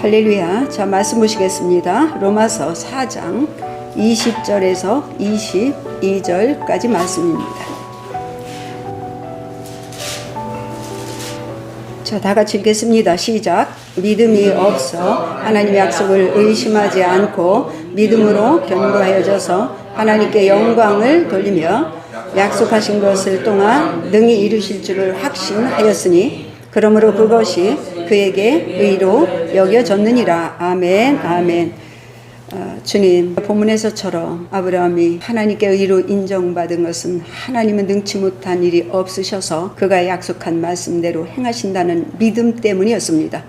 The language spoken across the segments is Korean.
할렐루야. 자, 말씀 보시겠습니다. 로마서 4장 20절에서 22절까지 말씀입니다. 자, 다 같이 읽겠습니다. 시작. 믿음이 없어 하나님의 약속을 의심하지 않고 믿음으로 견고하여져서 하나님께 영광을 돌리며 약속하신 것을 또한 능히 이루실 줄을 확신하였으니 그러므로 그것이 그에게 의로 여겨졌느니라. 아멘. 아멘. 주님, 본문에서처럼 아브라함이 하나님께 의로 인정받은 것은 하나님은 능치 못한 일이 없으셔서 그가 약속한 말씀대로 행하신다는 믿음 때문이었습니다.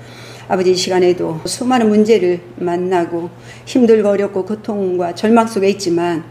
아버지, 이 시간에도 수많은 문제를 만나고 힘들고 어렵고 고통과 절망 속에 있지만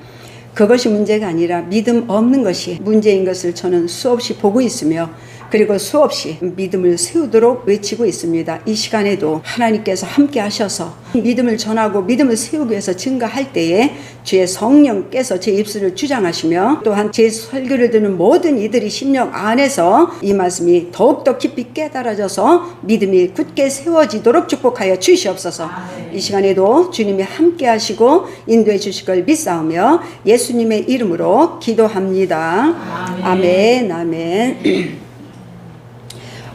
그것이 문제가 아니라 믿음 없는 것이 문제인 것을 저는 수없이 보고 있으며 그리고 수없이 믿음을 세우도록 외치고 있습니다. 이 시간에도 하나님께서 함께 하셔서 믿음을 전하고 믿음을 세우기 위해서 증거할 때에 주의 성령께서 제 입술을 주장하시며 또한 제 설교를 듣는 모든 이들이 심령 안에서 이 말씀이 더욱더 깊이 깨달아져서 믿음이 굳게 세워지도록 축복하여 주시옵소서. 이 시간에도 주님이 함께 하시고 인도해 주실 걸 믿사오며 예수님의 이름으로 기도합니다. 아멘. 아멘.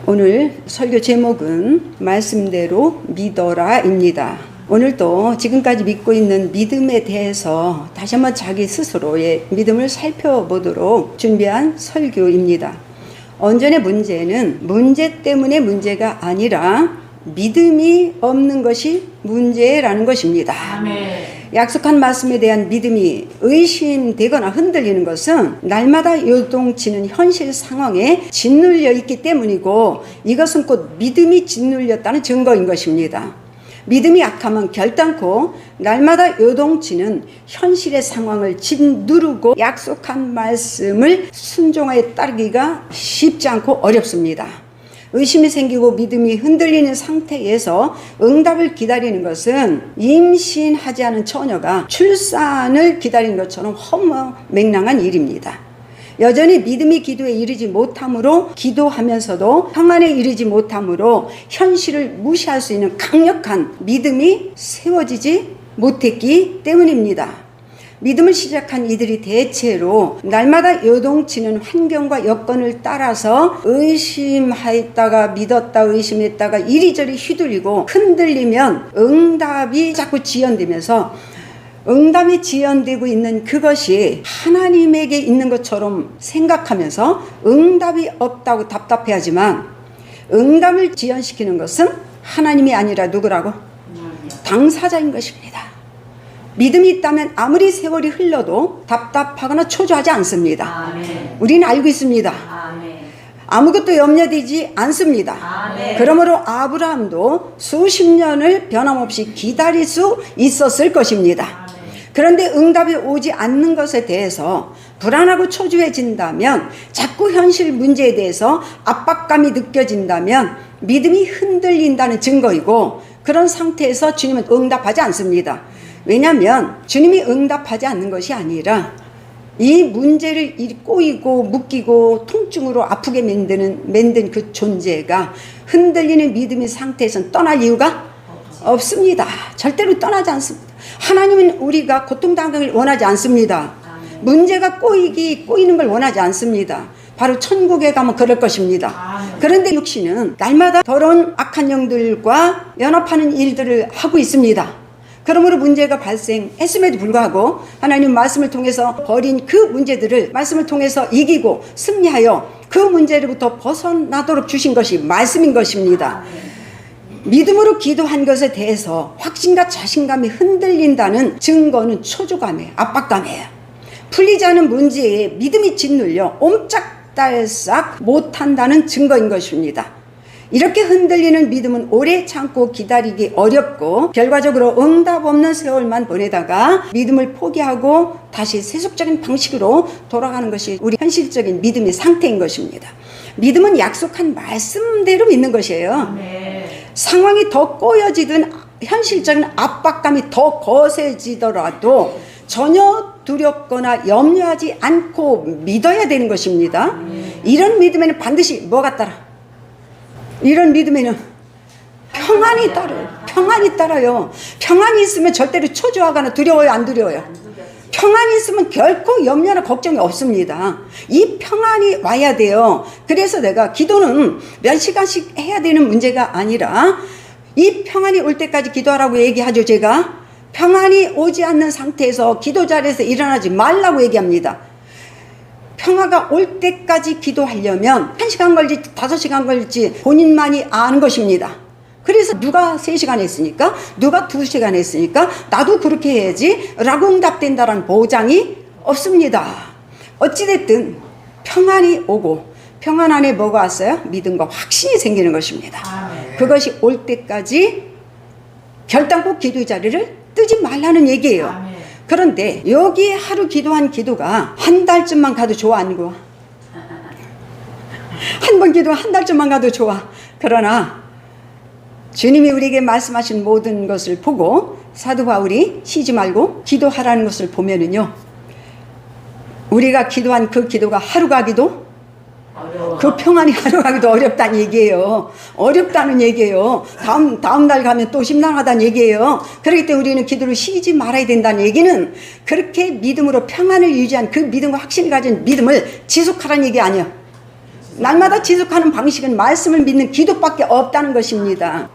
오늘 설교 제목은 말씀대로 믿어라입니다. 오늘도 지금까지 믿고 있는 믿음에 대해서 다시 한번 자기 스스로의 믿음을 살펴보도록 준비한 설교입니다. 언전의 문제는 문제 때문에 문제가 아니라 믿음이 없는 것이 문제라는 것입니다. 아멘. 약속한 말씀에 대한 믿음이 의심되거나 흔들리는 것은 날마다 요동치는 현실 상황에 짓눌려 있기 때문이고 이것은 곧 믿음이 짓눌렸다는 증거인 것입니다. 믿음이 약하면 결단코 날마다 요동치는 현실의 상황을 짓누르고 약속한 말씀을 순종하여 따르기가 쉽지 않고 어렵습니다. 의심이 생기고 믿음이 흔들리는 상태에서 응답을 기다리는 것은 임신하지 않은 처녀가 출산을 기다리는 것처럼 허무맹랑한 일입니다. 여전히 믿음이 기도에 이르지 못함으로 기도하면서도 평안에 이르지 못함으로 현실을 무시할 수 있는 강력한 믿음이 세워지지 못했기 때문입니다. 믿음을 시작한 이들이 대체로 날마다 요동치는 환경과 여건을 따라서 의심하였다가 믿었다 의심했다가 이리저리 휘둘리고 흔들리면 응답이 자꾸 지연되면서 응답이 지연되고 있는 그것이 하나님에게 있는 것처럼 생각하면서 응답이 없다고 답답해하지만 응답을 지연시키는 것은 하나님이 아니라 누구라고? 당사자인 것입니다. 믿음이 있다면 아무리 세월이 흘러도 답답하거나 초조하지 않습니다. 아멘. 우리는 알고 있습니다. 아멘. 아무것도 염려되지 않습니다. 아멘. 그러므로 아브라함도 수십 년을 변함없이 기다릴 수 있었을 것입니다. 아멘. 그런데 응답이 오지 않는 것에 대해서 불안하고 초조해진다면 자꾸 현실 문제에 대해서 압박감이 느껴진다면 믿음이 흔들린다는 증거이고 그런 상태에서 주님은 응답하지 않습니다. 왜냐하면 주님이 응답하지 않는 것이 아니라 이 문제를 꼬이고 묶이고 통증으로 아프게 만든 그 존재가 흔들리는 믿음의 상태에서는 떠날 이유가 없습니다. 절대로 떠나지 않습니다. 하나님은 우리가 고통당하기를 원하지 않습니다. 문제가 꼬이는 걸 원하지 않습니다. 바로 천국에 가면 그럴 것입니다. 그런데 육신은 날마다 더러운 악한 영들과 연합하는 일들을 하고 있습니다. 그러므로 문제가 발생했음에도 불구하고 하나님 말씀을 통해서 버린 그 문제들을 말씀을 통해서 이기고 승리하여 그 문제로부터 벗어나도록 주신 것이 말씀인 것입니다. 믿음으로 기도한 것에 대해서 확신과 자신감이 흔들린다는 증거는 초조감이에요. 압박감이에요. 풀리지 않은 문제에 믿음이 짓눌려 옴짝달싹 못한다는 증거인 것입니다. 이렇게 흔들리는 믿음은 오래 참고 기다리기 어렵고 결과적으로 응답 없는 세월만 보내다가 믿음을 포기하고 다시 세속적인 방식으로 돌아가는 것이 우리 현실적인 믿음의 상태인 것입니다. 믿음은 약속한 말씀대로 믿는 것이에요. 상황이 더 꼬여지든 현실적인 압박감이 더 거세지더라도 전혀 두렵거나 염려하지 않고 믿어야 되는 것입니다. 이런 믿음에는 반드시 뭐가 따라? 이런 믿음에는 평안이 따라요. 평안이 따라요. 평안이 있으면 절대로 초조하거나 두려워요, 안 두려워요? 평안이 있으면 결코 염려나 걱정이 없습니다. 이 평안이 와야 돼요. 그래서 내가 기도는 몇 시간씩 해야 되는 문제가 아니라 이 평안이 올 때까지 기도하라고 얘기하죠. 제가 평안이 오지 않는 상태에서 기도 자리에서 일어나지 말라고 얘기합니다. 평화가 올 때까지 기도하려면 1시간 걸릴지 5시간 걸릴지 본인만이 아는 것입니다. 그래서 누가 3시간 했으니까 누가 2시간 했으니까 나도 그렇게 해야지 라고 응답된다는 보장이 없습니다. 어찌됐든 평안이 오고 평안 안에 뭐가 왔어요? 믿음과 확신이 생기는 것입니다. 그것이 올 때까지 결단코 기도 자리를 뜨지 말라는 얘기예요. 그런데 여기 하루 기도한 기도가 한 달쯤만 가도 좋아, 안 좋아? 한 번 기도 한 달쯤만 가도 좋아. 그러나 주님이 우리에게 말씀하신 모든 것을 보고 사도 바울이 쉬지 말고 기도하라는 것을 보면은요, 우리가 기도한 그 기도가 하루 가기도 그 평안이 하루 가기도 어렵다는 얘기예요. 어렵다는 얘기예요. 다음 날 가면 또 심란하다는 얘기예요. 그렇기 때문에 우리는 기도를 쉬지 말아야 된다는 얘기는 그렇게 믿음으로 평안을 유지한 그 믿음과 확신을 가진 믿음을 지속하라는 얘기 아니에요. 날마다 지속하는 방식은 말씀을 믿는 기도밖에 없다는 것입니다.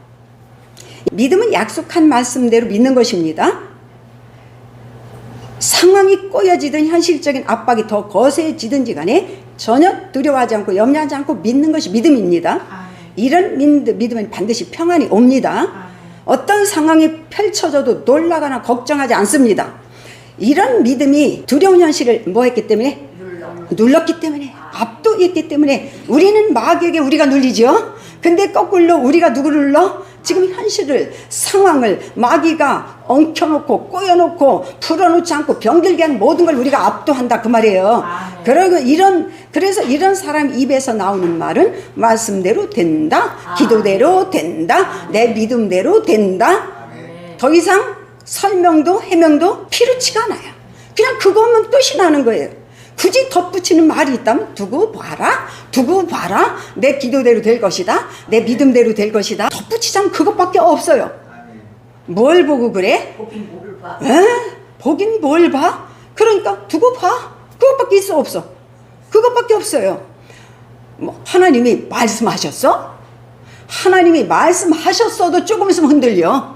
믿음은 약속한 말씀대로 믿는 것입니다. 상황이 꼬여지든 현실적인 압박이 더 거세지든지 간에 전혀 두려워하지 않고 염려하지 않고 믿는 것이 믿음입니다. 이런 믿음은 반드시 평안이 옵니다. 어떤 상황이 펼쳐져도 놀라거나 걱정하지 않습니다. 이런 믿음이 두려운 현실을 뭐 했기 때문에? 눌렀기 때문에, 압도했기 때문에. 우리는 마귀에게 우리가 눌리죠. 근데 거꾸로 우리가 누구를 눌러? 지금 현실을, 상황을 마귀가 엉켜놓고 꼬여놓고 풀어놓지 않고 병들게 하는 모든 걸 우리가 압도한다 그 말이에요. 그래서 이런 사람 입에서 나오는 말은 말씀대로 된다, 기도대로 된다, 내 믿음대로 된다. 더 이상 설명도 해명도 필요치가 않아요. 그냥 그것만 뜻이 나는 거예요. 굳이 덧붙이는 말이 있다면 두고 봐라, 두고 봐라, 내 기도대로 될 것이다, 내 믿음대로 될 것이다. 덧붙이자면 그것밖에 없어요. 뭘 보고 그래? 보긴 뭘 봐. 보긴 뭘 봐? 그러니까 두고 봐. 그것밖에 있어 없어? 그것밖에 없어요. 뭐 하나님이 말씀하셨어? 하나님이 말씀하셨어도 조금 있으면 흔들려.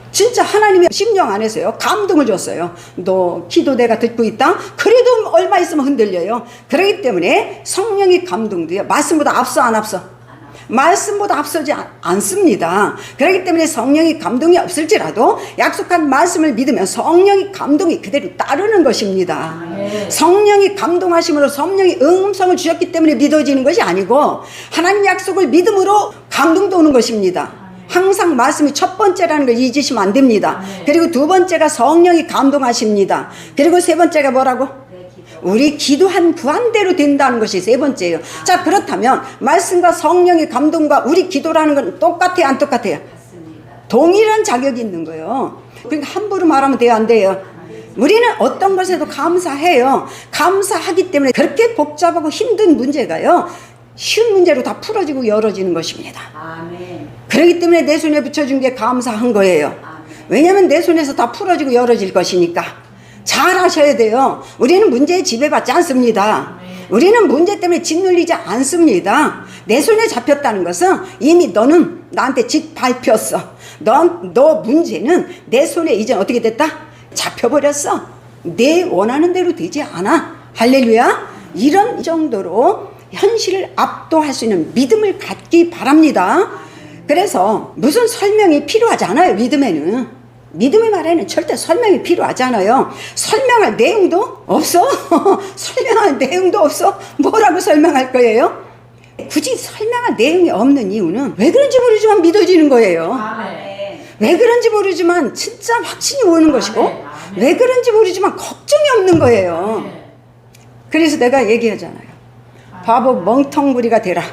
진짜 하나님의 심령 안에서요 감동을 줬어요. 너 기도 내가 듣고 있다? 그래도 얼마 있으면 흔들려요. 그렇기 때문에 성령의 감동도요 말씀보다 앞서 안 앞서? 말씀보다 앞서지 않습니다. 그렇기 때문에 성령의 감동이 없을지라도 약속한 말씀을 믿으면 성령의 감동이 그대로 따르는 것입니다. 성령이 감동하심으로 성령이 음성을 주셨기 때문에 믿어지는 것이 아니고 하나님 약속을 믿음으로 감동도 오는 것입니다. 항상 말씀이 첫 번째라는 걸 잊으시면 안 됩니다. 그리고 두 번째가 성령이 감동하십니다. 그리고 세 번째가 뭐라고? 우리 기도한 구한대로 된다는 것이 세 번째예요. 자, 그렇다면 말씀과 성령의 감동과 우리 기도라는 건 똑같아요, 안 똑같아요? 동일한 자격이 있는 거예요. 그러니까 함부로 말하면 돼요, 안 돼요? 우리는 어떤 것에도 감사해요. 감사하기 때문에 그렇게 복잡하고 힘든 문제가요 쉬운 문제로 다 풀어지고 열어지는 것입니다. 아멘. 그렇기 때문에 내 손에 붙여준 게 감사한 거예요. 아멘. 왜냐하면 내 손에서 다 풀어지고 열어질 것이니까. 잘 하셔야 돼요. 우리는 문제에 지배받지 않습니다. 아멘. 우리는 문제 때문에 짓눌리지 않습니다. 내 손에 잡혔다는 것은 이미 너는 나한테 짓 밟혔어. 너 문제는 내 손에 이제 어떻게 됐다? 잡혀버렸어. 내 원하는 대로 되지 않아. 할렐루야. 이런 정도로 현실을 압도할 수 있는 믿음을 갖기 바랍니다. 그래서 무슨 설명이 필요하지 않아요. 믿음의 말에는 절대 설명이 필요하지 않아요. 설명할 내용도 없어. 설명할 내용도 없어. 뭐라고 설명할 거예요? 굳이 설명할 내용이 없는 이유는 왜 그런지 모르지만 믿어지는 거예요. 아멘. 왜 그런지 모르지만 진짜 확신이 오는 것이고 아멘. 왜 그런지 모르지만 걱정이 없는 거예요. 아멘. 그래서 내가 얘기하잖아요. 바보 멍텅구리가 되라.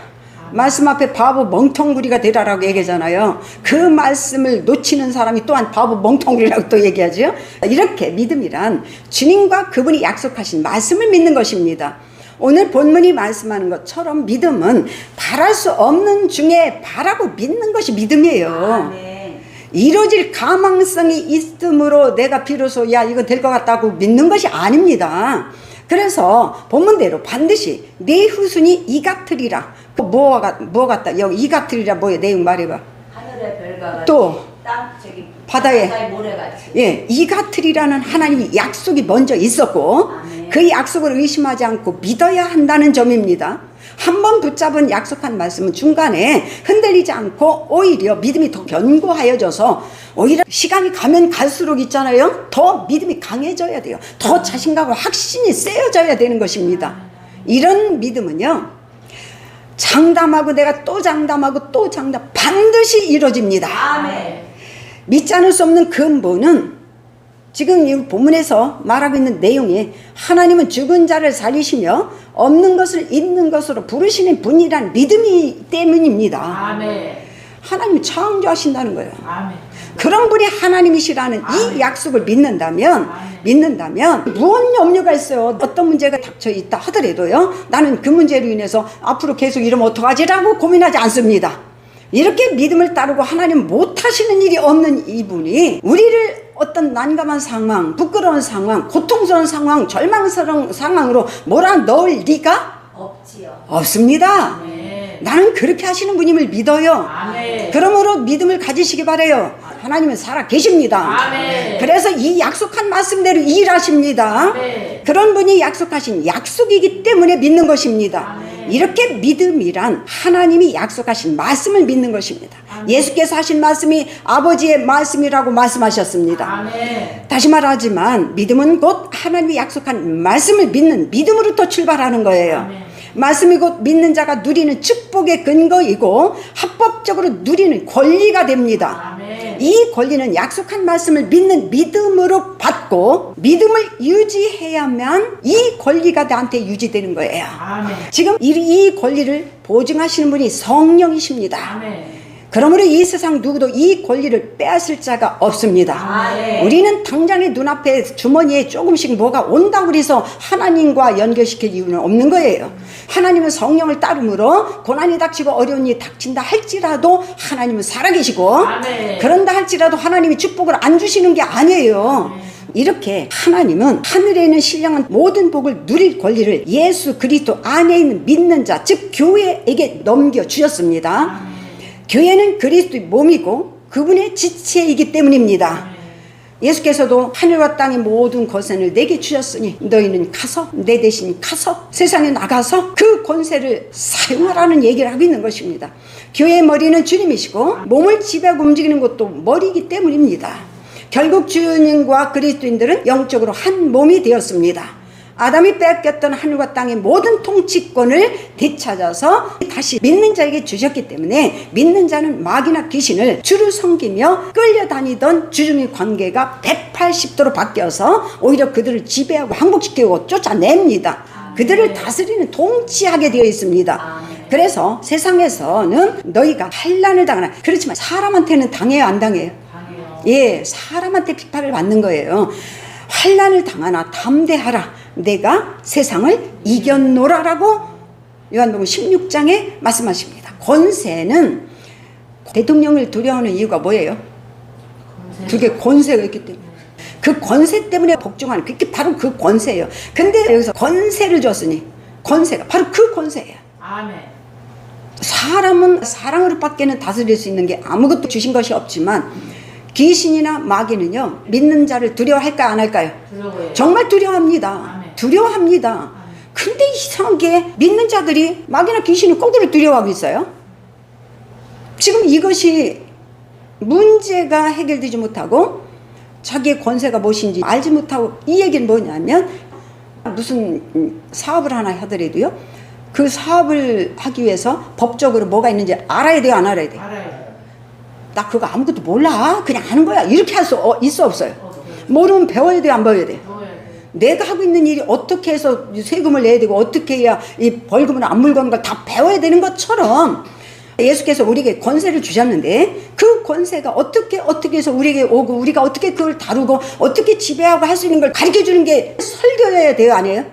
말씀 앞에 바보 멍텅구리가 되라라고 얘기하잖아요. 그 말씀을 놓치는 사람이 또한 바보 멍텅구리라고 또 얘기하죠. 이렇게 믿음이란 주님과 그분이 약속하신 말씀을 믿는 것입니다. 오늘 본문이 말씀하는 것처럼 믿음은 바랄 수 없는 중에 바라고 믿는 것이 믿음이에요. 이루어질 가망성이 있으므로 내가 비로소 야 이거 될 것 같다고 믿는 것이 아닙니다. 그래서 본문대로 반드시 내 후손이 이 같으리라. 뭐 같다? 여기 이 같으리라 뭐예요? 내용 말해봐. 하늘의 별과 같이 또 땅 저기 바다의 모래같이. 예, 이 같으리라는 하나님의 약속이 먼저 있었고 아멘. 그 약속을 의심하지 않고 믿어야 한다는 점입니다. 한번 붙잡은 약속한 말씀은 중간에 흔들리지 않고 오히려 믿음이 더 견고하여져서 오히려 시간이 가면 갈수록 있잖아요. 더 믿음이 강해져야 돼요. 더 자신감과 확신이 세워져야 되는 것입니다. 이런 믿음은요. 장담하고 내가 또 장담하고 또 장담 반드시 이루어집니다. 아멘. 믿지 않을 수 없는 근본은 지금 이 본문에서 말하고 있는 내용에 하나님은 죽은 자를 살리시며 없는 것을 있는 것으로 부르시는 분이란 믿음이 때문입니다. 아멘. 하나님이 창조하신다는 거예요. 아멘. 그런 분이 하나님이시라는 이 약속을 믿는다면 무슨 염려가 있어요. 어떤 문제가 닥쳐 있다 하더라도요. 나는 그 문제로 인해서 앞으로 계속 이러면 어떡하지라고 고민하지 않습니다. 이렇게 믿음을 따르고 하나님 못하시는 일이 없는 이분이 우리를 어떤 난감한 상황, 부끄러운 상황, 고통스러운 상황, 절망스러운 상황으로 몰아넣을 리가 없지요. 없습니다. 네. 나는 그렇게 하시는 분임을 믿어요. 아멘. 그러므로 믿음을 가지시기 바라요. 하나님은 살아 계십니다. 아멘. 그래서 이 약속한 말씀대로 일하십니다. 아멘. 그런 분이 약속하신 약속이기 때문에 믿는 것입니다. 아멘. 이렇게 믿음이란 하나님이 약속하신 말씀을 믿는 것입니다. 아멘. 예수께서 하신 말씀이 아버지의 말씀이라고 말씀하셨습니다. 아멘. 다시 말하지만 믿음은 곧 하나님이 약속한 말씀을 믿는 믿음으로부터 출발하는 거예요. 아멘. 말씀이 곧 믿는 자가 누리는 축복의 근거이고 합법적으로 누리는 권리가 됩니다. 아멘. 이 권리는 약속한 말씀을 믿는 믿음으로 받고 믿음을 유지해야만 이 권리가 나한테 유지되는 거예요. 아멘. 지금 이 권리를 보증하시는 분이 성령이십니다. 아멘. 그러므로 이 세상 누구도 이 권리를 빼앗을 자가 없습니다. 아멘. 우리는 당장의 눈앞에 주머니에 조금씩 뭐가 온다고 해서 하나님과 연결시킬 이유는 없는 거예요. 하나님은 성령을 따름으로 고난이 닥치고 어려운 일이 닥친다 할지라도 하나님은 살아계시고 아멘. 그런다 할지라도 하나님이 축복을 안 주시는 게 아니에요. 이렇게 하나님은 하늘에 있는 신령한 모든 복을 누릴 권리를 예수 그리스도 안에 있는 믿는 자, 즉 교회에게 넘겨주셨습니다. 교회는 그리스도의 몸이고 그분의 지체이기 때문입니다. 예수께서도 하늘과 땅의 모든 권세를 내게 주셨으니 너희는 가서 내 대신 가서 세상에 나가서 그 권세를 사용하라는 얘기를 하고 있는 것입니다. 교회의 머리는 주님이시고 몸을 지배하고 움직이는 것도 머리이기 때문입니다. 결국 주님과 그리스도인들은 영적으로 한 몸이 되었습니다. 아담이 빼앗겼던 하늘과 땅의 모든 통치권을 되찾아서 다시 믿는 자에게 주셨기 때문에 믿는 자는 마귀나 귀신을 주를 섬기며 끌려다니던 주중의 관계가 180도로 바뀌어서 오히려 그들을 지배하고 항복시키고 쫓아냅니다. 그들을 다스리는 통치하게 되어 있습니다. 그래서 세상에서는 너희가 환난을 당하나 그렇지만 사람한테는 당해요 안 당해요? 예, 사람한테 비판을 받는 거예요. 환난을 당하나 담대하라. 내가 세상을 이겼노라라고 요한복음 16장에 말씀하십니다. 권세는 대통령을 두려워하는 이유가 뭐예요? 그게 권세가 있기 때문에. 그 권세 때문에 복종하는 그게 바로 그 권세예요. 근데 여기서 권세를 줬으니 권세가 바로 그 권세예요. 아멘. 사람은 사랑으로 밖에는 다스릴 수 있는 게 아무것도 주신 것이 없지만 귀신이나 마귀는요 믿는 자를 두려워할까요 안 할까요? 두려워요. 정말 두려워합니다. 아멘. 두려워합니다. 아멘. 근데 이상하게 믿는 자들이 마귀나 귀신을 꼭들을 두려워하고 있어요. 지금 이것이 문제가 해결되지 못하고 자기의 권세가 무엇인지 알지 못하고 이 얘기는 뭐냐면 무슨 사업을 하나 하더라도요 그 사업을 하기 위해서 법적으로 뭐가 있는지 알아야 돼요 안 알아야 돼요? 알아요. 나 그거 아무것도 몰라 그냥 하는 거야 이렇게 할 수 있어 없어요? 모르면 배워야 돼요 안 배워야 돼요? 내가 하고 있는 일이 어떻게 해서 세금을 내야 되고 어떻게 해야 이 벌금을 안 물건 걸 다 배워야 되는 것처럼 예수께서 우리에게 권세를 주셨는데 그 권세가 어떻게 해서 우리에게 오고 우리가 어떻게 그걸 다루고 어떻게 지배하고 할 수 있는 걸 가르쳐 주는 게 설교여야 돼요 아니에요?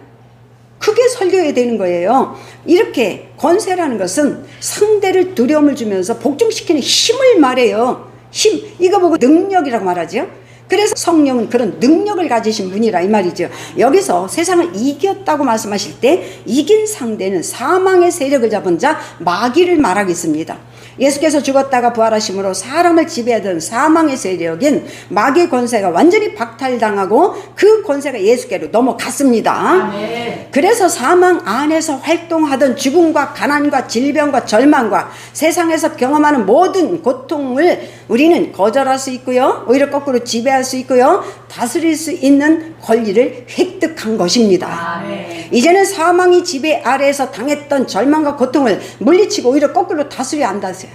그게 설교해야 되는 거예요. 이렇게 권세라는 것은 상대를 두려움을 주면서 복종시키는 힘을 말해요. 힘, 이거 보고 능력이라고 말하죠. 그래서 성령은 그런 능력을 가지신 분이라 이 말이죠. 여기서 세상을 이겼다고 말씀하실 때 이긴 상대는 사망의 세력을 잡은 자 마귀를 말하겠습니다. 예수께서 죽었다가 부활하심으로 사람을 지배하던 사망의 세력인 마귀의 권세가 완전히 박탈당하고 그 권세가 예수께로 넘어갔습니다. 아멘. 그래서 사망 안에서 활동하던 죽음과 가난과 질병과 절망과 세상에서 경험하는 모든 고통을 우리는 거절할 수 있고요, 오히려 거꾸로 지배할 수 있고요, 다스릴 수 있는 권리를 획득한 것입니다. 아멘. 이제는 사망이 지배 아래에서 당했던 절망과 고통을 물리치고 오히려 거꾸로 다스려야 한다세요.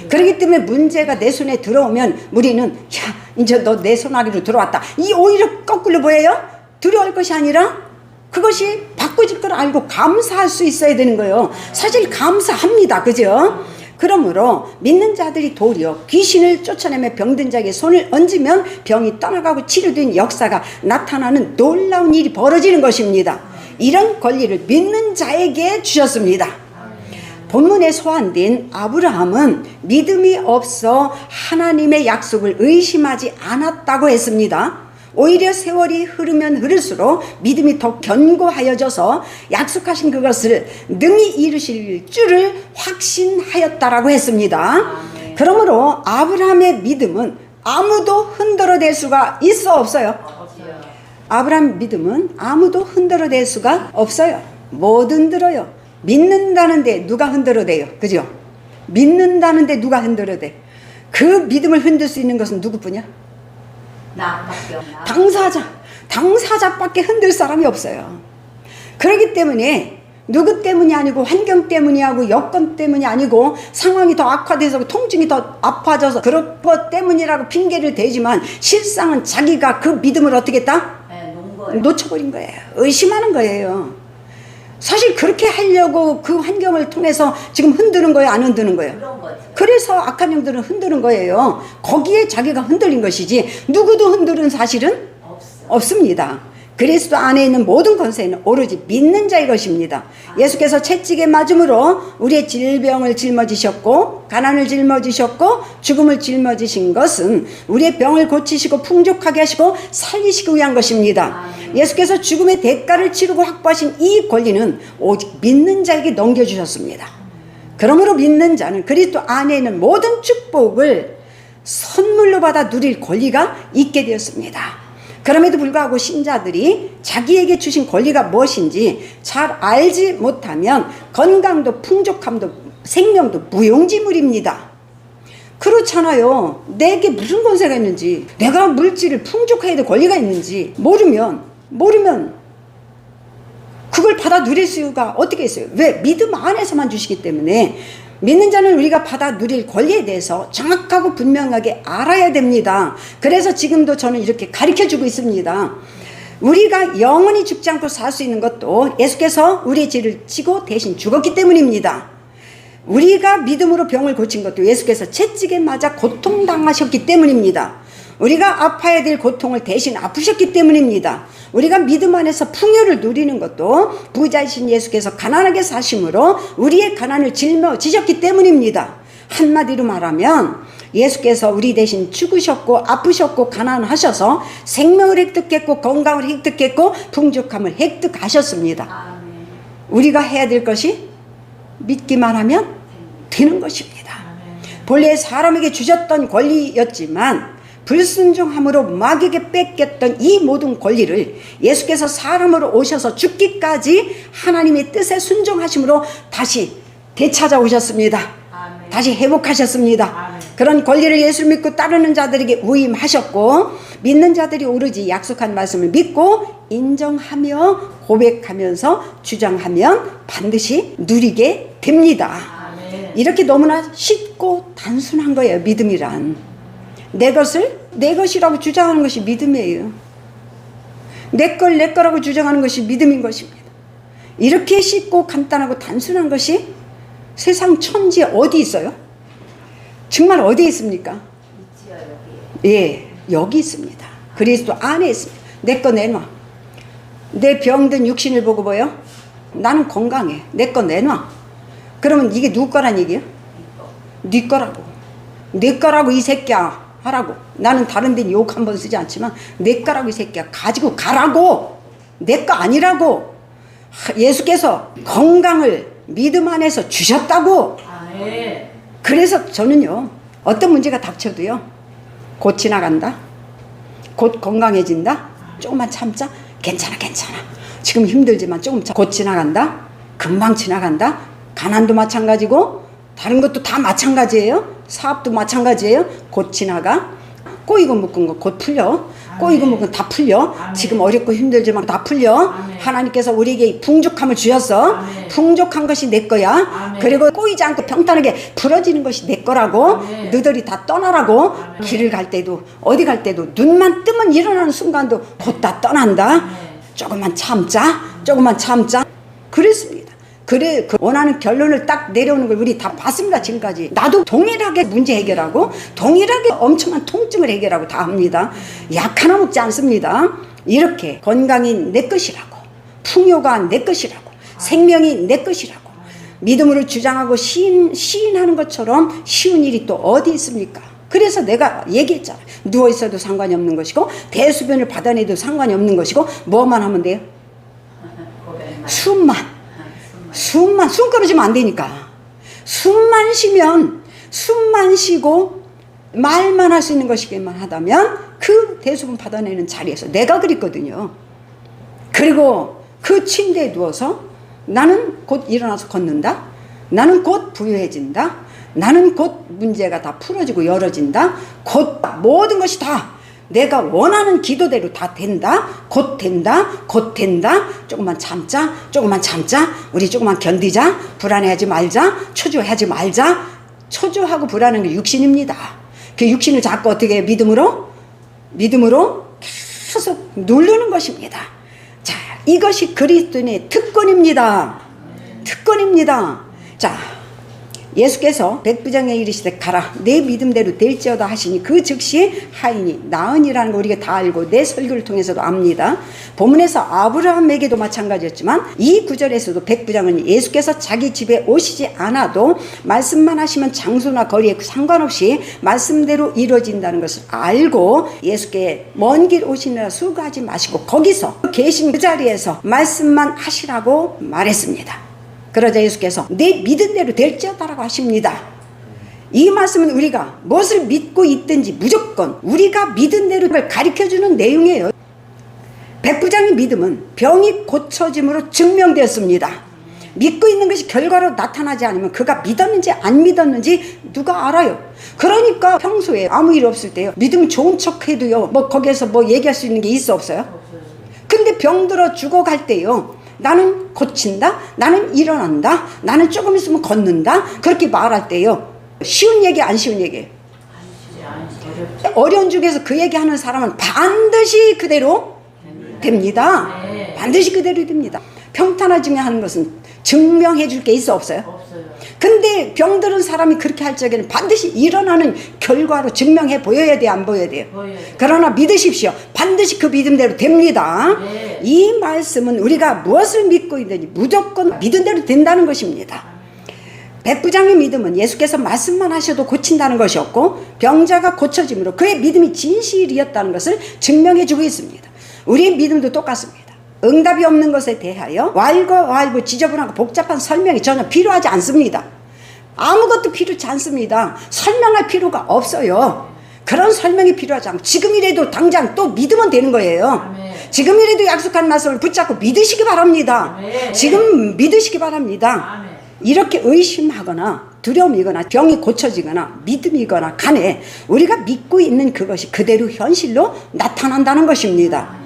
그렇기 때문에 문제가 내 손에 들어오면 우리는 야, 이제 너 내 손아귀로 들어왔다, 이 오히려 거꾸로 보여요. 두려워할 것이 아니라 그것이 바꿔질 걸 알고 감사할 수 있어야 되는 거예요. 사실 감사합니다. 그죠? 그러므로 믿는 자들이 도리어 귀신을 쫓아내며 병든 자에게 손을 얹으면 병이 떠나가고 치료된 역사가 나타나는 놀라운 일이 벌어지는 것입니다. 이런 권리를 믿는 자에게 주셨습니다. 본문에 소환된 아브라함은 믿음이 없어 하나님의 약속을 의심하지 않았다고 했습니다. 오히려 세월이 흐르면 흐를수록 믿음이 더 견고하여져서 약속하신 그것을 능히 이루실 줄을 확신하였다라고 했습니다. 그러므로 아브라함의 믿음은 아무도 흔들어낼 수가 있어 없어요? 아브라함 믿음은 아무도 흔들어낼 수가 없어요. 못 흔들어요. 믿는다는데 누가 흔들어대요? 그죠? 믿는다는데 누가 흔들어대? 그 믿음을 흔들 수 있는 것은 누구뿐이야? 나밖에 없나? 당사자밖에 흔들 사람이 없어요. 그렇기 때문에 누구 때문이 아니고 환경 때문이 아니고 여건 때문이 아니고 상황이 더 악화돼서 통증이 더 아파져서 그런 것 때문이라고 핑계를 대지만 실상은 자기가 그 믿음을 어떻게 했다? 네, 놓은 거예요. 놓쳐버린 거예요. 의심하는 거예요. 사실 그렇게 하려고 그 환경을 통해서 지금 흔드는 거예요? 안 흔드는 거예요? 그런 거죠. 그래서 악한 영들은 흔드는 거예요. 거기에 자기가 흔들린 것이지 누구도 흔드는 사실은 없습니다. 그리스도 안에 있는 모든 권세는 오로지 믿는 자의 것입니다. 예수께서 채찍에 맞음으로 우리의 질병을 짊어지셨고 가난을 짊어지셨고 죽음을 짊어지신 것은 우리의 병을 고치시고 풍족하게 하시고 살리시기 위한 것입니다. 예수께서 죽음의 대가를 치르고 확보하신 이 권리는 오직 믿는 자에게 넘겨주셨습니다. 그러므로 믿는 자는 그리스도 안에 있는 모든 축복을 선물로 받아 누릴 권리가 있게 되었습니다. 그럼에도 불구하고 신자들이 자기에게 주신 권리가 무엇인지 잘 알지 못하면 건강도 풍족함도 생명도 무용지물입니다. 그렇잖아요. 내게 무슨 권세가 있는지, 내가 물질을 풍족하게 될 권리가 있는지 모르면 그걸 받아 누릴 수가 어떻게 있어요? 왜? 믿음 안에서만 주시기 때문에 믿는 자는 우리가 받아 누릴 권리에 대해서 정확하고 분명하게 알아야 됩니다. 그래서 지금도 저는 이렇게 가르쳐주고 있습니다. 우리가 영원히 죽지 않고 살 수 있는 것도 예수께서 우리의 죄를 지고 대신 죽었기 때문입니다. 우리가 믿음으로 병을 고친 것도 예수께서 채찍에 맞아 고통당하셨기 때문입니다. 우리가 아파야 될 고통을 대신 아프셨기 때문입니다. 우리가 믿음 안에서 풍요를 누리는 것도 부자이신 예수께서 가난하게 사심으로 우리의 가난을 짊어지셨기 때문입니다. 한마디로 말하면 예수께서 우리 대신 죽으셨고 아프셨고 가난하셔서 생명을 획득했고 건강을 획득했고 풍족함을 획득하셨습니다. 우리가 해야 될 것이 믿기만 하면 되는 것입니다. 본래 사람에게 주셨던 권리였지만 불순종함으로 마귀에게 뺏겼던 이 모든 권리를 예수께서 사람으로 오셔서 죽기까지 하나님의 뜻에 순종하심으로 다시 되찾아오셨습니다. 아멘. 다시 회복하셨습니다. 아멘. 그런 권리를 예수를 믿고 따르는 자들에게 위임하셨고 믿는 자들이 오로지 약속한 말씀을 믿고 인정하며 고백하면서 주장하면 반드시 누리게 됩니다. 아멘. 이렇게 너무나 쉽고 단순한 거예요. 믿음이란. 내 것을 내 것이라고 주장하는 것이 믿음이에요. 내 걸 내 거라고 주장하는 것이 믿음인 것입니다. 이렇게 쉽고 간단하고 단순한 것이 세상 천지에 어디 있어요? 정말 어디 있습니까? 있지요, 여기. 예, 여기 있습니다. 그리스도 안에 있습니다. 내 거 내놔. 내 병든 육신을 보고 보여? 나는 건강해. 내 거 내놔. 그러면 이게 누구 거란 얘기예요? 네 거라고. 내 거라고 이 새끼야 하라고. 나는 다른 데는 욕 한 번 쓰지 않지만 내 거라고 이 새끼야 가지고 가라고. 내 거 아니라고. 예수께서 건강을 믿음 안에서 주셨다고. 그래서 저는요, 어떤 문제가 닥쳐도요, 곧 지나간다, 곧 건강해진다, 조금만 참자, 괜찮아 지금 힘들지만 조금 곧 지나간다, 금방 지나간다. 가난도 마찬가지고 다른 것도 다 마찬가지예요. 사업도 마찬가지예요. 곧 지나가. 꼬이고 묶은 거 곧 풀려. 꼬이고 묶은 거 다 풀려. 지금 어렵고 힘들지만 다 풀려. 하나님께서 우리에게 풍족함을 주셨어. 풍족한 것이 내 거야. 그리고 꼬이지 않고 평탄하게 풀어지는 것이 내 거라고. 너희들이 다 떠나라고. 길을 갈 때도 어디 갈 때도 눈만 뜨면 일어나는 순간도 곧 다 떠난다. 조금만 참자. 그랬습니다. 그래, 그 원하는 결론을 딱 내려오는 걸 우리 다 봤습니다. 지금까지. 나도 동일하게 문제 해결하고 동일하게 엄청난 통증을 해결하고 다 합니다. 약 하나 먹지 않습니다. 이렇게 건강이 내 것이라고, 풍요가 내 것이라고, 생명이 내 것이라고 믿음으로 주장하고 시인하는 것처럼 쉬운 일이 또 어디 있습니까? 그래서 내가 얘기했잖아. 누워있어도 상관이 없는 것이고 대수변을 받아내도 상관이 없는 것이고 뭐만 하면 돼요? 숨 끊어지면 안 되니까. 숨만 쉬고 말만 할 수 있는 것이기만 하다면 그 대수분 받아내는 자리에서 내가 그랬거든요. 그리고 그 침대에 누워서 나는 곧 일어나서 걷는다. 나는 곧 부유해진다. 나는 곧 문제가 다 풀어지고 열어진다. 곧 모든 것이 다 내가 원하는 기도대로 다 된다. 곧 된다. 조금만 참자. 우리 조금만 견디자. 불안해하지 말자. 초조하지 말자. 초조하고 불안한 게 육신입니다. 그 육신을 자꾸 어떻게 해요? 믿음으로 계속 누르는 것입니다. 자, 이것이 그리스도인의 특권입니다. 자, 예수께서 백부장에 이르시되 가라 내 믿음대로 될지어다 하시니 그 즉시 하이니 나으니라는 거 우리가 다 알고 내 설교를 통해서도 압니다. 본문에서 아브라함에게도 마찬가지였지만 이 구절에서도 백부장은 예수께서 자기 집에 오시지 않아도 말씀만 하시면 장소나 거리에 상관없이 말씀대로 이루어진다는 것을 알고 예수께 먼 길 오시느라 수고하지 마시고 거기서 계신 그 자리에서 말씀만 하시라고 말했습니다. 그러자 예수께서 내 믿은 대로 될지어다라고 하십니다. 이 말씀은 우리가 무엇을 믿고 있든지 무조건 우리가 믿은 대로 가르쳐주는 내용이에요. 백부장의 믿음은 병이 고쳐짐으로 증명되었습니다. 믿고 있는 것이 결과로 나타나지 않으면 그가 믿었는지 안 믿었는지 누가 알아요. 그러니까 평소에 아무 일 없을 때요, 믿음 좋은 척 해도요, 뭐 거기에서 뭐 얘기할 수 있는 게 있어 없어요? 근데 병들어 죽어갈 때요, 나는 고친다, 나는 일어난다, 나는 조금 있으면 걷는다, 그렇게 말할 때요, 쉬운 얘기 안 쉬운 얘기예요? 어려운 중에서 그 얘기하는 사람은 반드시 그대로 됩니다. 반드시 그대로 됩니다. 평탄하지면 하는 것은 증명해 줄 게 있어 없어요? 근데 병들은 사람이 그렇게 할 적에는 반드시 일어나는 결과로 증명해 보여야 돼요, 안 보여야 돼요? 그러나 믿으십시오. 반드시 그 믿음대로 됩니다. 이 말씀은 우리가 무엇을 믿고 있는지 무조건 믿은 대로 된다는 것입니다. 백부장의 믿음은 예수께서 말씀만 하셔도 고친다는 것이었고 병자가 고쳐짐으로 그의 믿음이 진실이었다는 것을 증명해 주고 있습니다. 우리의 믿음도 똑같습니다. 응답이 없는 것에 대하여 왈가왈부 지저분하고 복잡한 설명이 전혀 필요하지 않습니다. 아무것도 필요치 않습니다. 설명할 필요가 없어요. 그런 설명이 필요하지 않고 지금이라도 당장 또 믿으면 되는 거예요. 지금이라도 약속한 말씀을 붙잡고 믿으시기 바랍니다. 지금 믿으시기 바랍니다. 이렇게 의심하거나 두려움이거나 병이 고쳐지거나 믿음이거나 간에 우리가 믿고 있는 그것이 그대로 현실로 나타난다는 것입니다.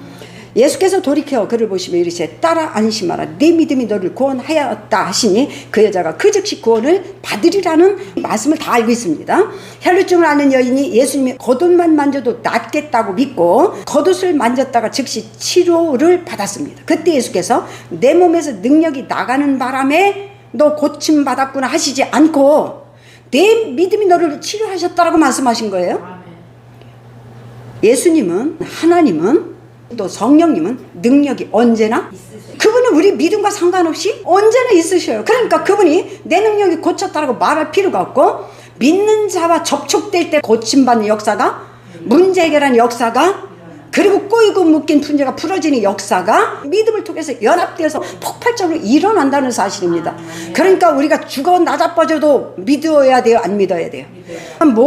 예수께서 돌이켜 그를 보시며 이르시되 따라 안심하라 네 믿음이 너를 구원하였다 하시니 그 여자가 그 즉시 구원을 받으리라는 말씀을 다 알고 있습니다. 혈루증을 앓는 여인이 예수님이 겉옷만 만져도 낫겠다고 믿고 겉옷을 만졌다가 즉시 치료를 받았습니다. 그때 예수께서 내 몸에서 능력이 나가는 바람에 너 고침 받았구나 하시지 않고 내 믿음이 너를 치료하셨다라고 말씀하신 거예요. 예수님은, 하나님은, 또 성령님은 능력이 언제나 그분은 우리 믿음과 상관없이 언제나 있으셔요. 그러니까 그분이 내 능력이 고쳤다라고 말할 필요가 없고 믿는 자와 접촉될 때 고침받는 역사가, 문제 해결하는 역사가, 그리고 꼬이고 묶인 문제가 풀어지는 역사가 믿음을 통해서 연합되어서 폭발적으로 일어난다는 사실입니다. 그러니까 우리가 죽어 나자빠져도 믿어야 돼요, 안 믿어야 돼요?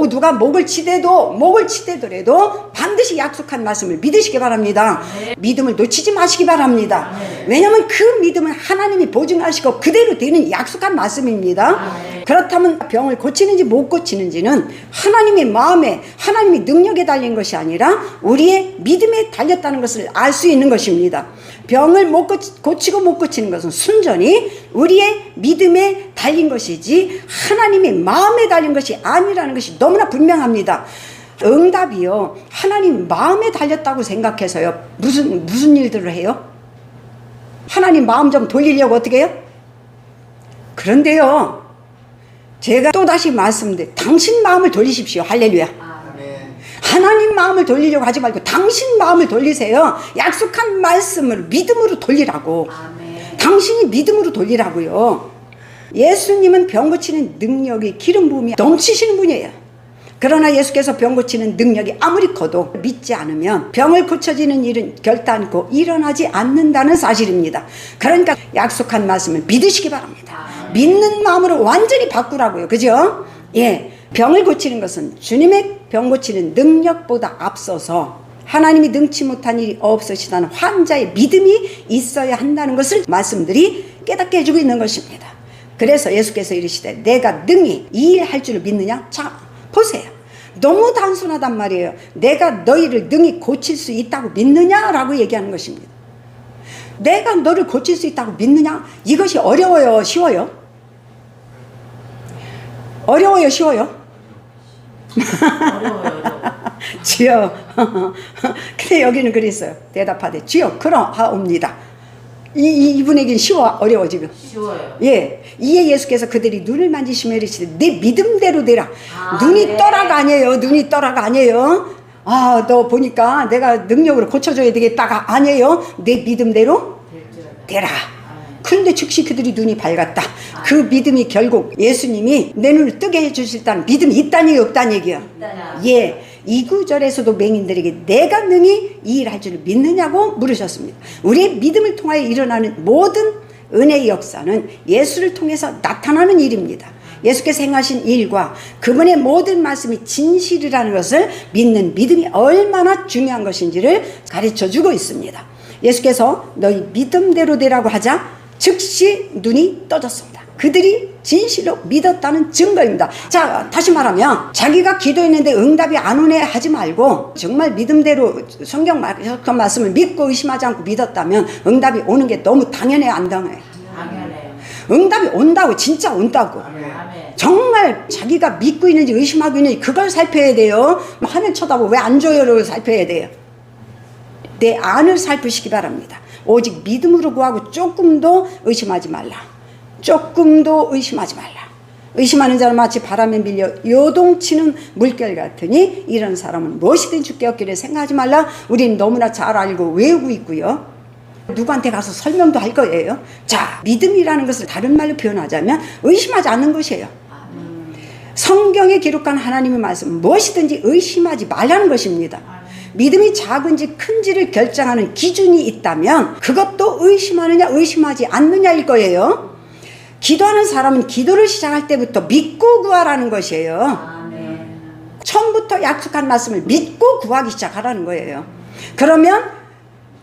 누가 목을 치대더라도 반드시 약속한 말씀을 믿으시기 바랍니다. 믿음을 놓치지 마시기 바랍니다. 왜냐하면 그 믿음은 하나님이 보증하시고 그대로 되는 약속한 말씀입니다. 그렇다면 병을 고치는지 못 고치는지는 하나님의 마음에, 하나님의 능력에 달린 것이 아니라 우리의 믿음에 달렸다는 것을 알 수 있는 것입니다. 병을 고치고 못 고치는 것은 순전히 우리의 믿음에 달린 것이지 하나님의 마음에 달린 것이 아니라는 것이 너무나 분명합니다. 응답이요, 하나님 마음에 달렸다고 생각해서요, 무슨 일들을 해요? 하나님 마음 좀 돌리려고 어떻게 해요? 그런데요, 제가 또다시 말씀드려요. 당신 마음을 돌리십시오. 할렐루야. 하나님 마음을 돌리려고 하지 말고 당신 마음을 돌리세요. 약속한 말씀을 믿음으로 돌리라고. 당신이 믿음으로 돌리라고요. 예수님은 병 고치는 능력이, 기름 부음이 넘치시는 분이에요. 그러나 예수께서 병 고치는 능력이 아무리 커도 믿지 않으면 병을 고쳐지는 일은 결단코 일어나지 않는다는 사실입니다. 그러니까 약속한 말씀을 믿으시기 바랍니다. 믿는 마음으로 완전히 바꾸라고요. 그죠? 예. 병을 고치는 것은 주님의 병 고치는 능력보다 앞서서 하나님이 능치 못한 일이 없으시다는 환자의 믿음이 있어야 한다는 것을 말씀들이 깨닫게 해주고 있는 것입니다. 그래서 예수께서 이르시되 내가 능히 이 일 할 줄을 믿느냐? 자, 보세요. 너무 단순하단 말이에요. 내가 너희를 능히 고칠 수 있다고 믿느냐라고 얘기하는 것입니다. 내가 너를 고칠 수 있다고 믿느냐? 이것이 어려워요, 쉬워요? 어려워요, 쉬워요? 어려워요. 주여. 근데 여기는 그랬어요. 대답하되 주여 그러하옵니다. 이분에겐 쉬워, 어려워 지금? 쉬워요. 예, 이에 예수께서 그들이 눈을 만지시며 이르시되 내 믿음대로 되라. 눈이 떠라가 아니에요. 눈이 떠라가 아니에요. 아, 너 보니까 내가 능력으로 고쳐줘야 되겠다가 아니에요. 내 믿음대로 되라. 그런데 즉시 그들이 눈이 밝았다. 그 믿음이 결국 예수님이 내 눈을 뜨게 해주실다는 믿음이 있다는 얘기, 없다는 얘기야. 예, 이 구절에서도 맹인들에게 내가 능히 이 일 할 줄을 믿느냐고 물으셨습니다. 우리의 믿음을 통하여 일어나는 모든 은혜의 역사는 예수를 통해서 나타나는 일입니다. 예수께서 행하신 일과 그분의 모든 말씀이 진실이라는 것을 믿는 믿음이 얼마나 중요한 것인지를 가르쳐주고 있습니다. 예수께서 너희 믿음대로 되라고 하자 즉시 눈이 떠졌습니다. 그들이 진실로 믿었다는 증거입니다. 자, 다시 말하면 자기가 기도했는데 응답이 안 오네 하지 말고 정말 믿음대로 성경 말씀을 믿고 의심하지 않고 믿었다면 응답이 오는 게 너무 당연해요, 안 당연해요? 당연해요. 응답이 온다고, 진짜 온다고. 아멘. 정말 자기가 믿고 있는지 의심하고 있는지 그걸 살펴야 돼요. 화면 쳐다보고 왜 안 줘요를 살펴야 돼요. 내 안을 살피시기 바랍니다. 오직 믿음으로 구하고 조금도 의심하지 말라. 조금도 의심하지 말라. 의심하는 자는 마치 바람에 밀려 요동치는 물결 같으니 이런 사람은 무엇이든 주께 얻기를 생각하지 말라. 우리는 너무나 잘 알고 외우고 있고요. 누구한테 가서 설명도 할 거예요. 자, 믿음이라는 것을 다른 말로 표현하자면 의심하지 않는 것이에요. 성경에 기록한 하나님의 말씀은 무엇이든지 의심하지 말라는 것입니다. 믿음이 작은지 큰지를 결정하는 기준이 있다면 그것도 의심하느냐 의심하지 않느냐일 거예요. 기도하는 사람은 기도를 시작할 때부터 믿고 구하라는 것이에요. 아멘. 처음부터 약속한 말씀을 믿고 구하기 시작하라는 거예요. 그러면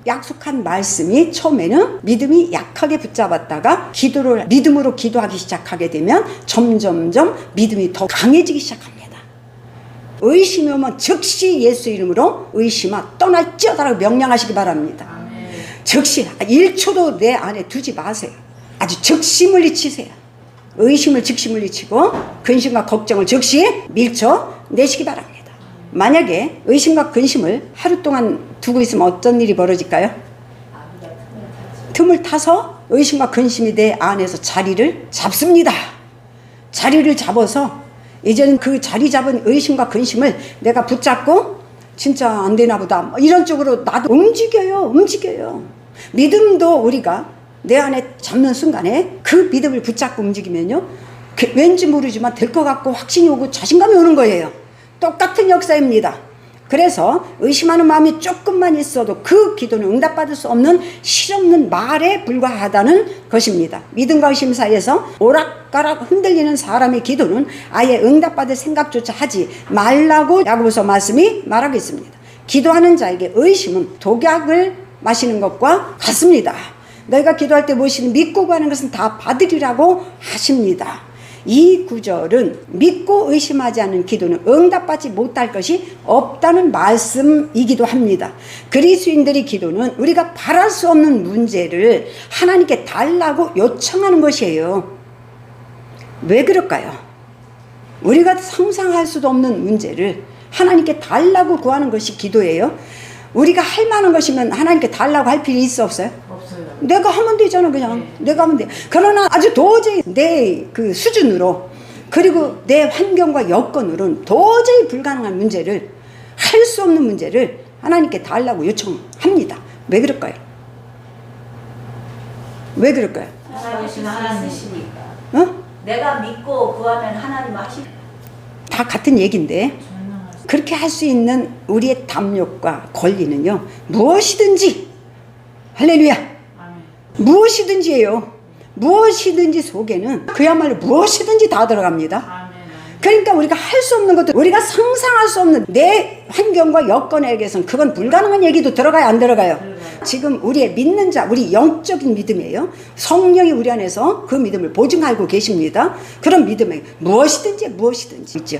약속한 말씀이 처음에는 믿음이 약하게 붙잡았다가 기도를 믿음으로 기도하기 시작하게 되면 점점점 믿음이 더 강해지기 시작합니다. 의심이 오면 즉시 예수 이름으로 의심아 떠날지어다라고 명령하시기 바랍니다. 아멘. 즉시 1초도 내 안에 두지 마세요. 아주 즉시 물리치세요. 의심을 즉시 물리치고 근심과 걱정을 즉시 밀쳐내시기 바랍니다. 만약에 의심과 근심을 하루 동안 두고 있으면 어떤 일이 벌어질까요? 틈을 타서 의심과 근심이 내 안에서 자리를 잡습니다. 자리를 잡아서 이제는 그 자리 잡은 의심과 근심을 내가 붙잡고 진짜 안 되나 보다 이런 쪽으로 나도 움직여요. 믿음도 우리가 내 안에 잡는 순간에 그 믿음을 붙잡고 움직이면요 왠지 모르지만 될 것 같고 확신이 오고 자신감이 오는 거예요. 똑같은 역사입니다. 그래서 의심하는 마음이 조금만 있어도 그 기도는 응답받을 수 없는 실없는 말에 불과하다는 것입니다. 믿음과 의심 사이에서 오락가락 흔들리는 사람의 기도는 아예 응답받을 생각조차 하지 말라고 야고보서 말씀이 말하고 있습니다. 기도하는 자에게 의심은 독약을 마시는 것과 같습니다. 너희가 기도할 때 무엇이든 믿고 구하는 것은 다 받으리라고 하십니다. 이 구절은 믿고 의심하지 않는 기도는 응답받지 못할 것이 없다는 말씀이기도 합니다. 그리스도인들의 기도는 우리가 바랄 수 없는 문제를 하나님께 달라고 요청하는 것이에요. 왜 그럴까요? 우리가 상상할 수도 없는 문제를 하나님께 달라고 구하는 것이 기도예요. 우리가 할 만한 것이면 하나님께 달라고 할 필요 있어 없어요? 없어요. 내가 하면 되잖아. 그냥 내가 하면 돼. 그러나 아주 도저히 내 그 수준으로 그리고 내 환경과 여건으로는 도저히 불가능한 문제를, 할 수 없는 문제를 하나님께 달라고 요청합니다. 왜 그럴까요? 왜 그럴까요? 하나님이시니까. 어? 내가 믿고 구하면 하나님 하시. 다 같은 얘기인데 그렇게 할 수 있는 우리의 담력과 권리는요, 무엇이든지, 할렐루야, 무엇이든지예요. 무엇이든지 속에는 그야말로 무엇이든지 다 들어갑니다. 그러니까 우리가 할 수 없는 것도, 우리가 상상할 수 없는 내 환경과 여건에게선 그건 불가능한 얘기도 들어가요, 안 들어가요? 지금 우리의 믿는 자, 우리 영적인 믿음이에요. 성령이 우리 안에서 그 믿음을 보증하고 계십니다. 그런 믿음에 무엇이든지 있죠.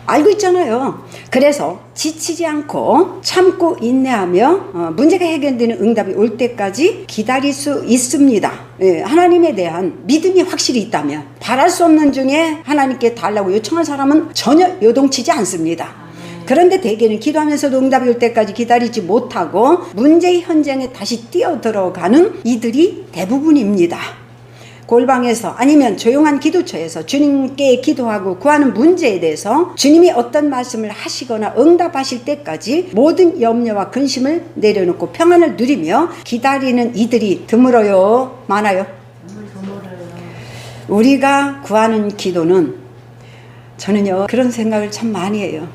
알고 있잖아요. 그래서 지치지 않고 참고 인내하며 문제가 해결되는 응답이 올 때까지 기다릴 수 있습니다. 예, 하나님에 대한 믿음이 확실히 있다면 바랄 수 없는 중에 하나님께 달라고 요청한 사람은 전혀 요동치지 않습니다. 그런데 대개는 기도하면서도 응답이 올 때까지 기다리지 못하고 문제의 현장에 다시 뛰어들어가는 이들이 대부분입니다. 골방에서 아니면 조용한 기도처에서 주님께 기도하고 구하는 문제에 대해서 주님이 어떤 말씀을 하시거나 응답하실 때까지 모든 염려와 근심을 내려놓고 평안을 누리며 기다리는 이들이 드물어요? 많아요? 우리가 구하는 기도는, 저는요 그런 생각을 참 많이 해요.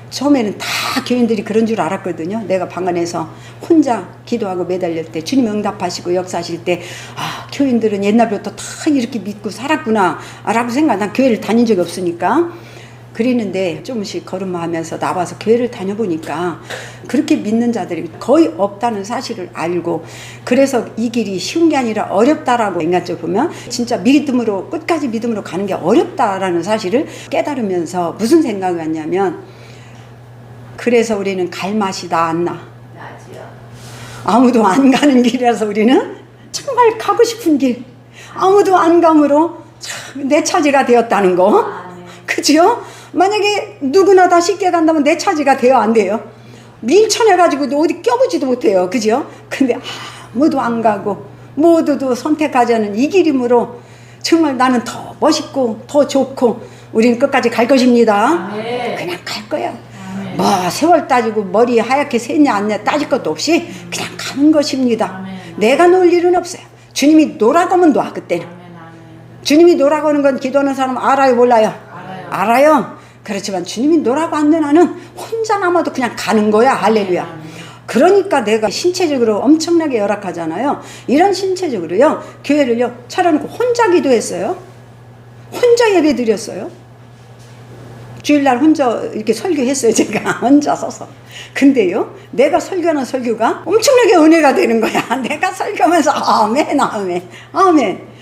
처음에는 다 교인들이 그런 줄 알았거든요. 내가 방 안에서 혼자 기도하고 매달릴 때 주님 응답하시고 역사하실 때, 아, 교인들은 옛날부터 다 이렇게 믿고 살았구나 라고 생각. 난 교회를 다닌 적이 없으니까. 그랬는데 조금씩 걸음마하면서 나와서 교회를 다녀보니까 그렇게 믿는 자들이 거의 없다는 사실을 알고, 그래서 이 길이 쉬운 게 아니라 어렵다라고, 인간적으로 보면 진짜 믿음으로, 끝까지 믿음으로 가는 게 어렵다라는 사실을 깨달으면서 무슨 생각이 왔냐면, 그래서 우리는 갈 맛이 다 안 나. 나지요. 아무도 안 가는 길이라서 우리는 정말 가고 싶은 길, 아무도 안 감으로 참 내 차지가 되었다는 거. 네. 그죠? 만약에 누구나 다 쉽게 간다면 내 차지가 돼요, 안 돼요? 밀쳐내가지고 어디 껴보지도 못해요. 그죠? 근데 아무도 안 가고 모두도 선택하지 않은 이 길이므로 정말 나는 더 멋있고 더 좋고 우리는 끝까지 갈 것입니다. 그냥 갈 거야. 뭐 세월 따지고 머리 하얗게 샜냐 안 냐 따질 것도 없이 그냥 가는 것입니다. 내가 놀 일은 없어요. 주님이 노라고 하면 놔. 그때는 주님이 노라고 하는 건 기도하는 사람 알아요, 몰라요? 알아요. 그렇지만 주님이 노라고 하는 나는 혼자 남아도 그냥 가는 거야. 할렐루야. 그러니까 내가 신체적으로 엄청나게 열악하잖아요. 이런 신체적으로요, 교회를요 차려놓고 혼자 기도했어요. 혼자 예배 드렸어요. 주일날 혼자 이렇게 설교했어요. 제가 혼자 서서. 근데요, 내가 설교하는 설교가 엄청나게 은혜가 되는 거야. 내가 설교하면서 아멘, 아멘, 아멘.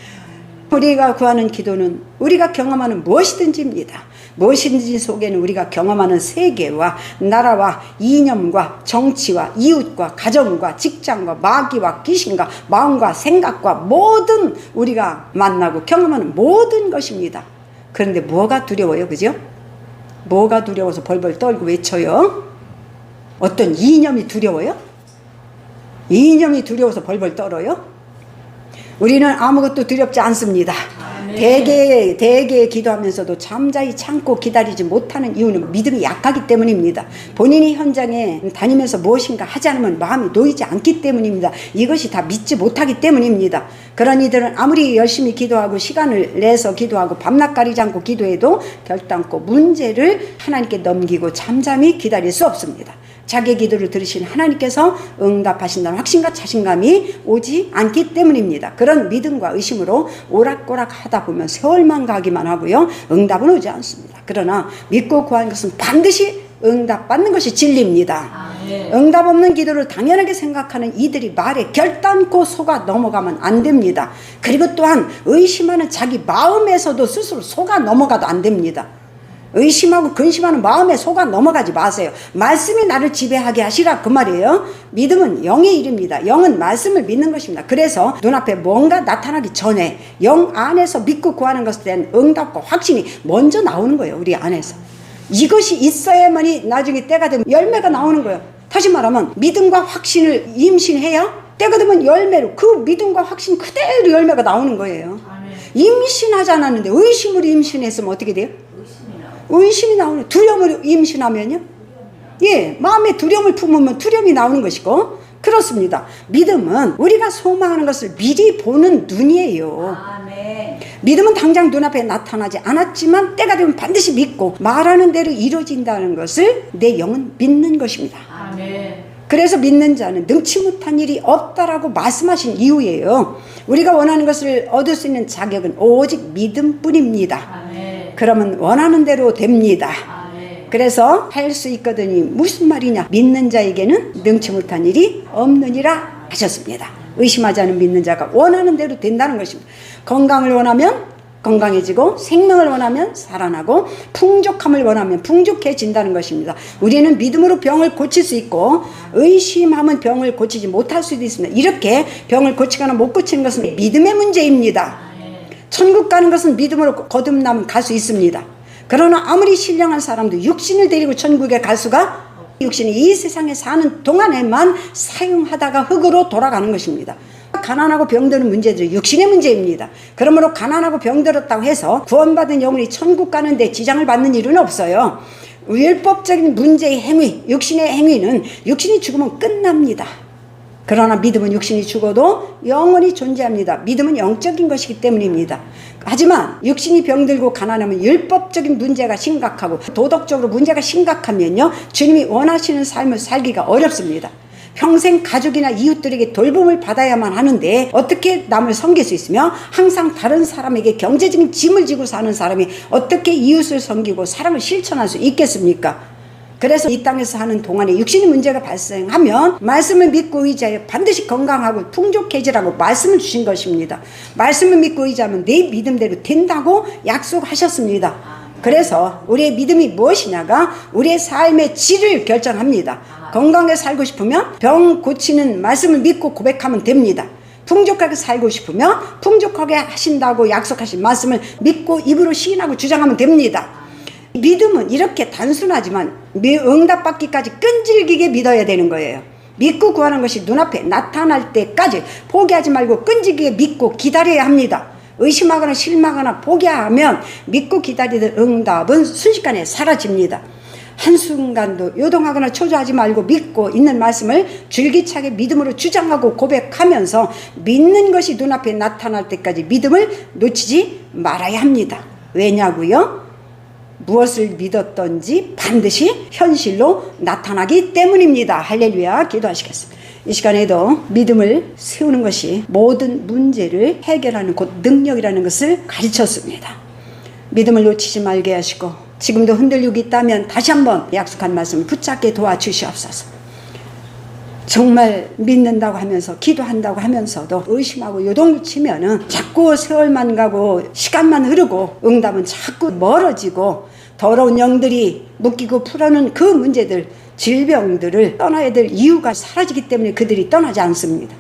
우리가 구하는 기도는 우리가 경험하는 무엇이든지입니다. 무엇이든지 속에는 우리가 경험하는 세계와 나라와 이념과 정치와 이웃과 가정과 직장과 마귀와 귀신과 마음과 생각과 모든 우리가 만나고 경험하는 모든 것입니다. 그런데 뭐가 두려워요? 그죠? 뭐가 두려워서 벌벌 떨고 외쳐요? 어떤 이념이 두려워요? 이념이 두려워서 벌벌 떨어요? 우리는 아무것도 두렵지 않습니다. 대개 기도하면서도 잠자히 참고 기다리지 못하는 이유는 믿음이 약하기 때문입니다. 본인이 현장에 다니면서 무엇인가 하지 않으면 마음이 놓이지 않기 때문입니다. 이것이 다 믿지 못하기 때문입니다. 그런 이들은 아무리 열심히 기도하고 시간을 내서 기도하고 밤낮 가리지 않고 기도해도 결단코 문제를 하나님께 넘기고 잠잠히 기다릴 수 없습니다. 자기의 기도를 들으신 하나님께서 응답하신다는 확신과 자신감이 오지 않기 때문입니다. 그런 믿음과 의심으로 오락가락 하다 보면 세월만 가기만 하고요, 응답은 오지 않습니다. 그러나 믿고 구하는 것은 반드시 응답받는 것이 진리입니다. 응답 없는 기도를 당연하게 생각하는 이들이 말에 결단코 속아 넘어가면 안 됩니다. 그리고 또한 의심하는 자기 마음에서도 스스로 속아 넘어가도 안 됩니다. 의심하고 근심하는 마음에 속아 넘어가지 마세요. 말씀이 나를 지배하게 하시라, 그 말이에요. 믿음은 영의 일입니다. 영은 말씀을 믿는 것입니다. 그래서 눈앞에 뭔가 나타나기 전에 영 안에서 믿고 구하는 것에 대한 응답과 확신이 먼저 나오는 거예요. 우리 안에서. 이것이 있어야만이 나중에 때가 되면 열매가 나오는 거예요. 다시 말하면 믿음과 확신을 임신해야 때가 되면 열매로, 그 믿음과 확신 그대로 열매가 나오는 거예요. 임신하지 않았는데 의심으로 임신했으면 어떻게 돼요? 의심이 나오는, 두려움으로 임신하면요, 마음에 두려움을 품으면 두려움이 나오는 것이고, 그렇습니다. 믿음은 우리가 소망하는 것을 미리 보는 눈이에요. 믿음은 당장 눈앞에 나타나지 않았지만 때가 되면 반드시 믿고 말하는 대로 이루어진다는 것을 내 영은 믿는 것입니다. 그래서 믿는 자는 능치 못한 일이 없다라고 말씀하신 이유예요. 우리가 원하는 것을 얻을 수 있는 자격은 오직 믿음뿐입니다. 그러면 원하는 대로 됩니다. 그래서 할 수 있거든이 무슨 말이냐? 믿는 자에게는 능치 못한 일이 없느니라 하셨습니다. 의심하지 않은 믿는 자가 원하는 대로 된다는 것입니다. 건강을 원하면 건강해지고, 생명을 원하면 살아나고, 풍족함을 원하면 풍족해진다는 것입니다. 우리는 믿음으로 병을 고칠 수 있고, 의심하면 병을 고치지 못할 수도 있습니다. 이렇게 병을 고치거나 못 고치는 것은 믿음의 문제입니다. 천국 가는 것은 믿음으로 거듭나면 갈 수 있습니다. 그러나 아무리 신령한 사람도 육신을 데리고 천국에 갈 수가, 육신이 이 세상에 사는 동안에만 사용하다가 흙으로 돌아가는 것입니다. 가난하고 병드는 문제들은 육신의 문제입니다. 그러므로 가난하고 병들었다고 해서 구원받은 영혼이 천국 가는데 지장을 받는 일은 없어요. 율법적인 문제의 행위, 육신의 행위는 육신이 죽으면 끝납니다. 그러나 믿음은 육신이 죽어도 영원히 존재합니다. 믿음은 영적인 것이기 때문입니다. 하지만 육신이 병들고 가난하면 율법적인 문제가 심각하고 도덕적으로 문제가 심각하면요, 주님이 원하시는 삶을 살기가 어렵습니다. 평생 가족이나 이웃들에게 돌봄을 받아야만 하는데 어떻게 남을 섬길 수 있으며, 항상 다른 사람에게 경제적인 짐을 지고 사는 사람이 어떻게 이웃을 섬기고 사랑을 실천할 수 있겠습니까? 그래서 이 땅에서 사는 동안에 육신의 문제가 발생하면 말씀을 믿고 의지하여 반드시 건강하고 풍족해지라고 말씀을 주신 것입니다. 말씀을 믿고 의지하면 내 믿음대로 된다고 약속하셨습니다. 그래서 우리의 믿음이 무엇이냐가 우리의 삶의 질을 결정합니다. 건강하게 살고 싶으면 병 고치는 말씀을 믿고 고백하면 됩니다. 풍족하게 살고 싶으면 풍족하게 하신다고 약속하신 말씀을 믿고 입으로 시인하고 주장하면 됩니다. 믿음은 이렇게 단순하지만 응답받기까지 끈질기게 믿어야 되는 거예요. 믿고 구하는 것이 눈앞에 나타날 때까지 포기하지 말고 끈질기게 믿고 기다려야 합니다. 의심하거나 실망하거나 포기하면 믿고 기다리던 응답은 순식간에 사라집니다. 한순간도 요동하거나 초조하지 말고 믿고 있는 말씀을 줄기차게 믿음으로 주장하고 고백하면서 믿는 것이 눈앞에 나타날 때까지 믿음을 놓치지 말아야 합니다. 왜냐고요? 무엇을 믿었던지 반드시 현실로 나타나기 때문입니다. 할렐루야. 기도하시겠습니다. 이 시간에도 믿음을 세우는 것이 모든 문제를 해결하는 곧 능력이라는 것을 가르쳤습니다. 믿음을 놓치지 말게 하시고, 지금도 흔들리고 있다면 다시 한번 약속한 말씀을 붙잡게 도와주시옵소서. 정말 믿는다고 하면서 기도한다고 하면서도 의심하고 요동을 치면은 자꾸 세월만 가고 시간만 흐르고 응답은 자꾸 멀어지고, 더러운 영들이 묶이고 풀어는 그 문제들, 질병들을 떠나야 될 이유가 사라지기 때문에 그들이 떠나지 않습니다.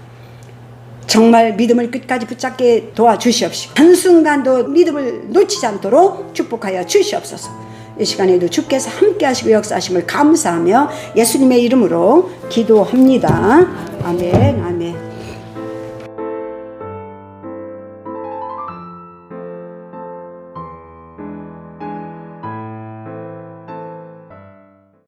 정말 믿음을 끝까지 붙잡게 도와주시옵시고, 한순간도 믿음을 놓치지 않도록 축복하여 주시옵소서. 이 시간에도 주께서 함께 하시고 역사하심을 감사하며 예수님의 이름으로 기도합니다. 아멘, 아멘.